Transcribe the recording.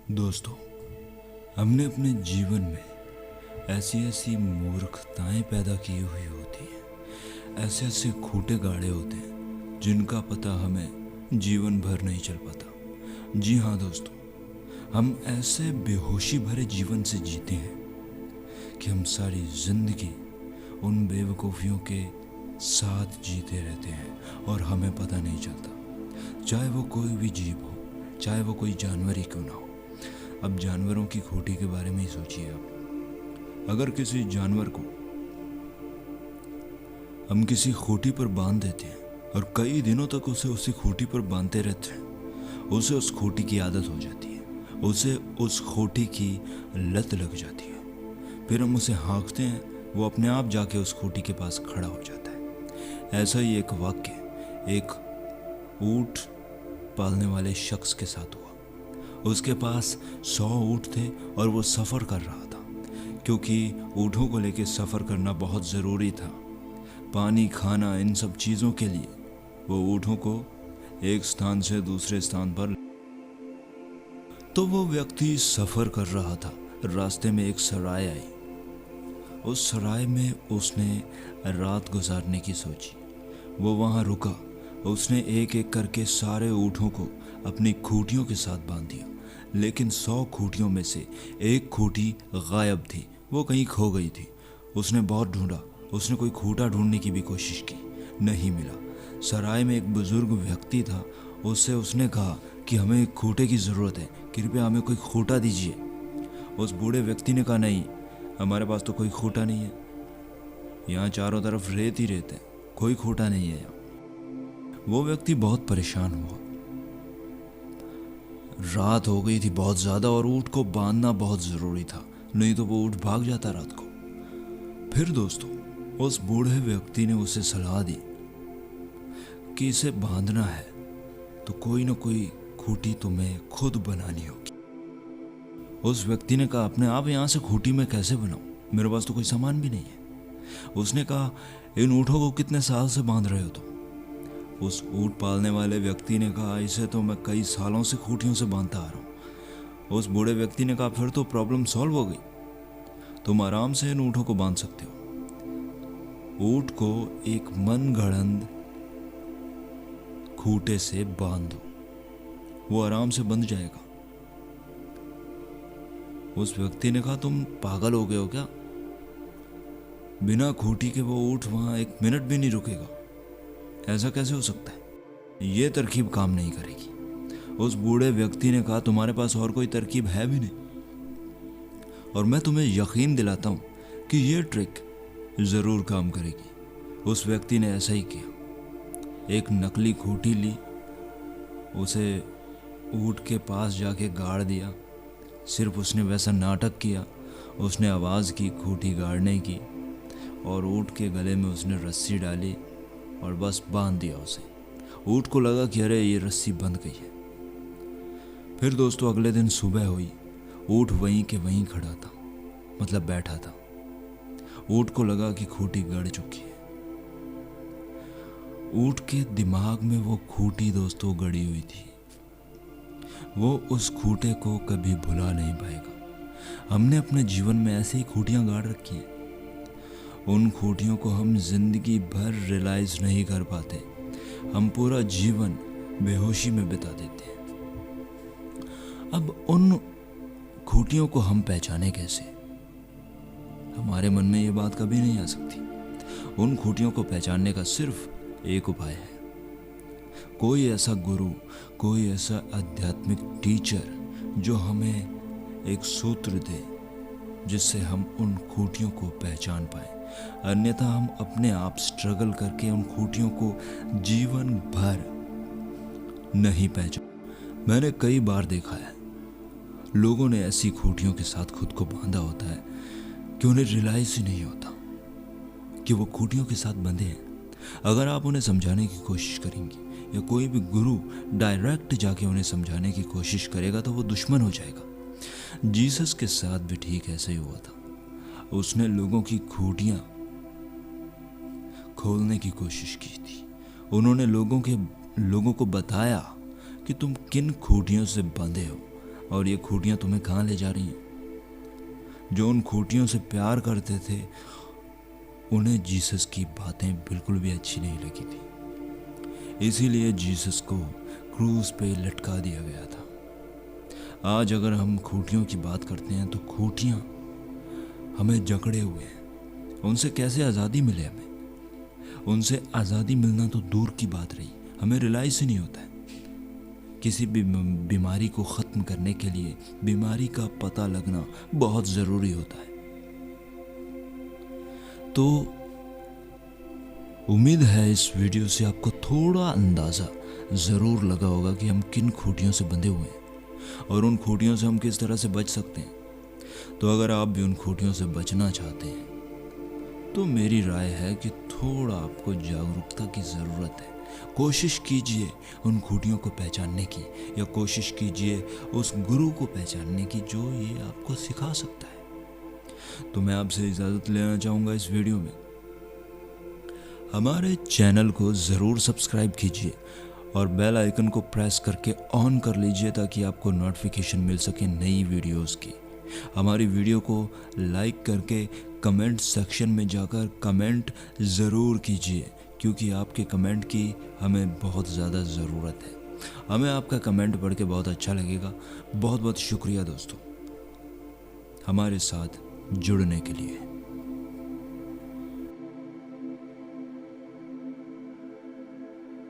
दोस्तों, हमने अपने जीवन में ऐसी ऐसी मूर्खताएं पैदा की हुई होती हैं, ऐसे ऐसे खूंटे गाड़े होते हैं जिनका पता हमें जीवन भर नहीं चल पाता। जी हाँ दोस्तों, हम ऐसे बेहोशी भरे जीवन से जीते हैं कि हम सारी जिंदगी उन बेवकूफ़ियों के साथ जीते रहते हैं और हमें पता नहीं चलता। चाहे वो कोई भी जीव हो, चाहे वो कोई जानवर ही क्यों ना हो। अब जानवरों की खूंटी के बारे में ही सोचिए। आप अगर किसी जानवर को हम किसी खूंटी पर बांध देते हैं और कई दिनों तक उसे उसी खूंटी पर बांधते रहते हैं, उसे उस खूंटी की आदत हो जाती है, उसे उस खूंटी की लत लग जाती है। फिर हम उसे हाँकते हैं, वो अपने आप जाके उस खूंटी के पास खड़ा हो जाता है। ऐसा ही एक वाक्य एक ऊंट पालने वाले शख्स के साथ हुआ। उसके पास 100 ऊँट थे और वो सफ़र कर रहा था, क्योंकि ऊँटों को लेकर सफ़र करना बहुत ज़रूरी था। पानी, खाना, इन सब चीज़ों के लिए वो ऊँटों को एक स्थान से दूसरे स्थान पर। तो वो व्यक्ति सफ़र कर रहा था। रास्ते में एक सराय आई। उस सराय में उसने रात गुजारने की सोची। वो वहाँ रुका। उसने एक एक करके सारे ऊँटों को अपनी खूंटियों के साथ बांध दिया, लेकिन 100 खूंटियों में से एक खूंटी गायब थी। वो कहीं खो गई थी। उसने बहुत ढूंढा। उसने कोई खूंटा ढूंढने की भी कोशिश की, नहीं मिला। सराय में एक बुजुर्ग व्यक्ति था। उससे उसने कहा कि हमें एक खूंटे की ज़रूरत है, कृपया हमें कोई खूंटा दीजिए। उस बूढ़े व्यक्ति ने कहा, नहीं, हमारे पास तो कोई खूंटा नहीं है। यहाँ चारों तरफ रेत ही रेत है, कोई खूंटा नहीं है यहाँ। वो व्यक्ति बहुत परेशान हुआ। रात हो गई थी बहुत ज़्यादा और ऊँट को बांधना बहुत ज़रूरी था, नहीं तो वो ऊँट भाग जाता रात को। फिर दोस्तों, उस बूढ़े व्यक्ति ने उसे सलाह दी कि इसे बांधना है तो कोई ना कोई खूंटी तुम्हें खुद बनानी होगी। उस व्यक्ति ने कहा, अपने आप यहाँ से खूंटी में कैसे बनाऊं, मेरे पास तो कोई सामान भी नहीं है। उसने कहा, इन ऊँटों को कितने साल से बांध रहे हो तुम? उस ऊँट पालने वाले व्यक्ति ने कहा, इसे तो मैं कई सालों से खूंटियों से बांधता आ रहा हूँ। उस बूढ़े व्यक्ति ने कहा, फिर तो प्रॉब्लम सॉल्व हो गई, तुम आराम से इन ऊँटों को बांध सकते हो। ऊँट को एक मनगढ़ंत खूंटे से बांध दो, वो आराम से बंध जाएगा। उस व्यक्ति ने कहा, तुम पागल हो गए हो क्या? बिना खूंटी के वो ऊँट वहां 1 मिनट भी नहीं रुकेगा। ऐसा कैसे हो सकता है? ये तरकीब काम नहीं करेगी। उस बूढ़े व्यक्ति ने कहा, तुम्हारे पास और कोई तरकीब है भी नहीं, और मैं तुम्हें यकीन दिलाता हूँ कि ये ट्रिक ज़रूर काम करेगी। उस व्यक्ति ने ऐसा ही किया। एक नकली खूंटी ली, उसे ऊँट के पास जाके गाड़ दिया। सिर्फ उसने वैसा नाटक किया। उसने आवाज़ की खूंटी गाड़ने की और ऊँट के गले में उसने रस्सी डाली और बस बांध दिया उसे। ऊँट को लगा कि अरे ये रस्सी बंध गई है। फिर दोस्तों, अगले दिन सुबह हुई। ऊँट वहीं के वहीं खड़ा था, मतलब बैठा था। ऊँट को लगा कि खूंटी गड़ चुकी है। ऊँट के दिमाग में वो खूंटी दोस्तों गड़ी हुई थी। वो उस खूंटे को कभी भुला नहीं पाएगा। हमने अपने जीवन में ऐसे ही खूंटियां गाड़ रखी हैं। उन खूंटियों को हम जिंदगी भर रियलाइज नहीं कर पाते। हम पूरा जीवन बेहोशी में बिता देते हैं। अब उन खूंटियों को हम पहचाने कैसे? हमारे मन में ये बात कभी नहीं आ सकती। उन खूंटियों को पहचानने का सिर्फ एक उपाय है। कोई ऐसा गुरु, कोई ऐसा आध्यात्मिक टीचर जो हमें एक सूत्र दे जिससे हम उन खूंटियों को पहचान पाए। अन्यथा हम अपने आप स्ट्रगल करके उन खूंटियों को जीवन भर नहीं पहचान। मैंने कई बार देखा है, लोगों ने ऐसी खूंटियों के साथ खुद को बांधा होता है कि उन्हें रियलाइज ही नहीं होता कि वो खूंटियों के साथ बंधे हैं। अगर आप उन्हें समझाने की कोशिश करेंगी या कोई भी गुरु डायरेक्ट जाके उन्हें समझाने की कोशिश करेगा तो वो दुश्मन हो जाएगा। जीसस के साथ भी ठीक ऐसे ही हुआ था। उसने लोगों की खूंटियां खोलने की कोशिश की थी। उन्होंने लोगों को बताया कि तुम किन खूंटियों से बंधे हो। और ये खूटियाँ तुम्हें कहाँ ले जा रही हैं? जो उन खूटियों से प्यार करते थे उन्हें जीसस की बातें बिल्कुल भी अच्छी नहीं लगी थी, इसीलिए जीसस को क्रूस पे लटका दिया गया था। आज अगर हम खूटियों की बात करते हैं तो खूटियाँ हमें जकड़े हुए हैं। उनसे कैसे आज़ादी मिले हमें? उनसे आज़ादी मिलना तो दूर की बात रही, हमें रियलाइज ही नहीं होता है। किसी भी बीमारी को ख़त्म करने के लिए बीमारी का पता लगना बहुत ज़रूरी होता है। तो उम्मीद है इस वीडियो से आपको थोड़ा अंदाज़ा ज़रूर लगा होगा कि हम किन खूटियों से बंधे हुए हैं और उन खूटियों से हम किस तरह से बच सकते हैं। तो अगर आप भी उन खूटियों से बचना चाहते हैं तो मेरी राय है कि थोड़ा आपको जागरूकता की ज़रूरत है। कोशिश कीजिए उन खूटियों को पहचानने की, या कोशिश कीजिए उस गुरु को पहचानने की जो ये आपको सिखा सकता है। तो मैं आपसे इजाज़त लेना चाहूँगा इस वीडियो में। हमारे चैनल को ज़रूर सब्सक्राइब कीजिए और बेल आइकन को प्रेस करके ऑन कर लीजिए ताकि आपको नोटिफिकेशन मिल सके नई वीडियोस की। हमारी वीडियो को लाइक करके कमेंट सेक्शन में जाकर कमेंट ज़रूर कीजिए, क्योंकि आपके कमेंट की हमें बहुत ज़्यादा ज़रूरत है। हमें आपका कमेंट पढ़ के बहुत अच्छा लगेगा। बहुत बहुत शुक्रिया दोस्तों हमारे साथ जुड़ने के लिए।